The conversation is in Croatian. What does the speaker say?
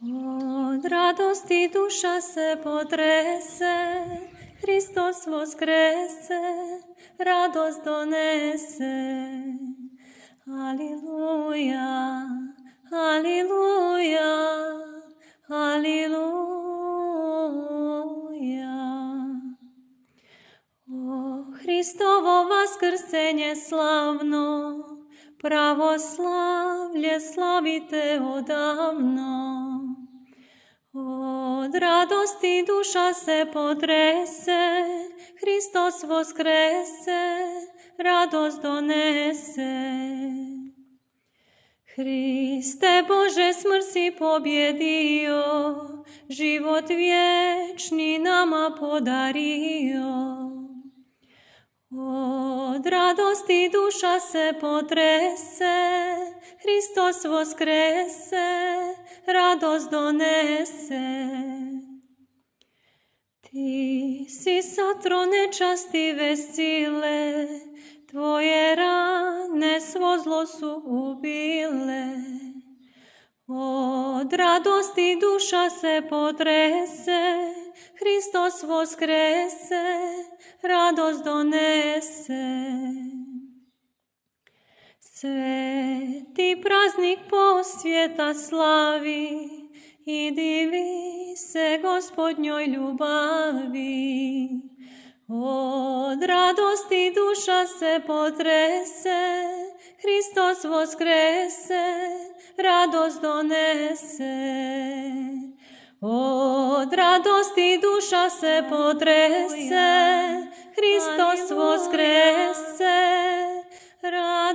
Od radosti duša se potrese, Hristos voskrese, radost donese. Aleluja, aleluja, aleluja. O Hristovo vaskrsenje slavno, pravoslavlje slavite odavno. Od radosti duša se potrese, Hristos voskrese, radost donese. Hriste Bože, smrt si pobjedio, život vječni nama podario. Od radosti duša se potrese, Hristos voskrese, radost donese. Ti si satro nečastive sile, tvoje rane svo zlo su ubile. Od radosti duša se potrese, Hristos voskrese, radost donese. Sveti praznik posvjeta slavi i divi se Gospodnjoj ljubavi. Od radosti duša se potrese, Hristos voskrese, radost donese. Od radosti duša se potrese, Hristos voskrese, radost